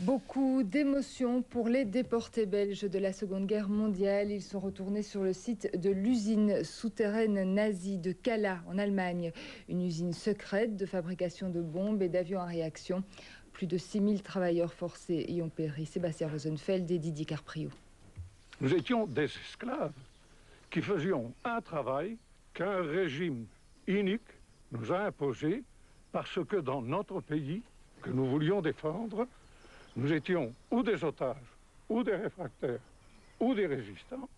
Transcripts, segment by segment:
Beaucoup d'émotions pour les déportés belges de la Seconde Guerre mondiale. Ils sont retournés sur le site de l'usine souterraine nazie de Cala en Allemagne. Une usine secrète de fabrication de bombes et d'avions à réaction. Plus de 6000 travailleurs forcés y ont péri. Sébastien Rosenfeld et Didier Carprio. Nous étions des esclaves qui faisions un travail qu'un régime inique nous a imposé parce que dans notre pays que nous voulions défendre, nous étions ou des otages, ou des réfractaires, ou des résistants.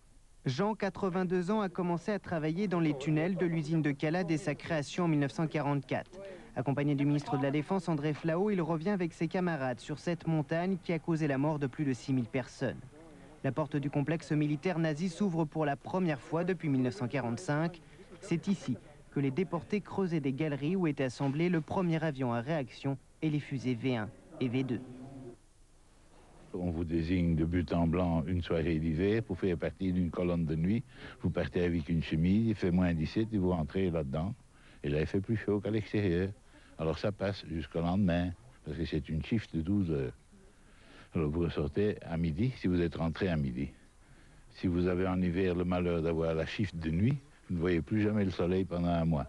Jean, 82 ans, a commencé à travailler dans les tunnels de l'usine de Cala dès sa création en 1944. Accompagné du ministre de la Défense, André Flau, il revient avec ses camarades sur cette montagne qui a causé la mort de plus de 6000 personnes. La porte du complexe militaire nazi s'ouvre pour la première fois depuis 1945. C'est ici que les déportés creusaient des galeries où était assemblé le premier avion à réaction et les fusées V1 et V2. On vous désigne de but en blanc une soirée d'hiver pour faire partie d'une colonne de nuit. Vous partez avec une chemise, il fait moins 17 et vous rentrez là-dedans. Et là, il fait plus chaud qu'à l'extérieur. Alors ça passe jusqu'au lendemain, parce que c'est une shift de 12 heures. Alors vous ressortez à midi, si vous êtes rentré à midi. Si vous avez en hiver le malheur d'avoir la shift de nuit, vous ne voyez plus jamais le soleil pendant un mois.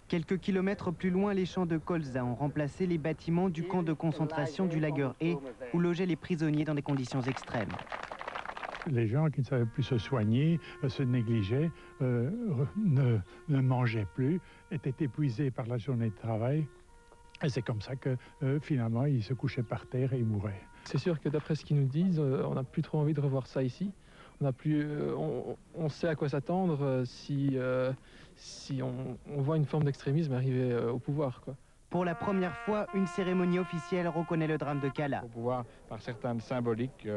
Quelques kilomètres plus loin, les champs de colza ont remplacé les bâtiments du camp de concentration du Lager E, où logeaient les prisonniers dans des conditions extrêmes. Les gens qui ne savaient plus se soigner, se négligeaient, ne mangeaient plus, étaient épuisés par la journée de travail. Et c'est comme ça que finalement, ils se couchaient par terre et ils mouraient. C'est sûr que d'après ce qu'ils nous disent, on n'a plus trop envie de revoir ça ici. On sait à quoi s'attendre si on voit une forme d'extrémisme arriver au pouvoir, quoi. Pour la première fois, une cérémonie officielle reconnaît le drame de Cala. Pour pouvoir, par certaines symboliques,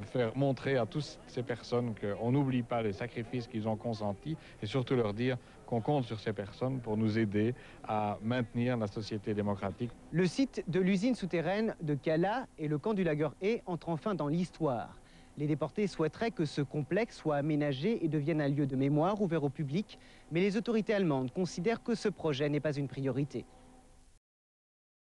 faire montrer à toutes ces personnes qu'on n'oublie pas les sacrifices qu'ils ont consentis et surtout leur dire qu'on compte sur ces personnes pour nous aider à maintenir la société démocratique. Le site de l'usine souterraine de Cala et le camp du Lager E entrent enfin dans l'histoire. Les déportés souhaiteraient que ce complexe soit aménagé et devienne un lieu de mémoire ouvert au public, mais les autorités allemandes considèrent que ce projet n'est pas une priorité.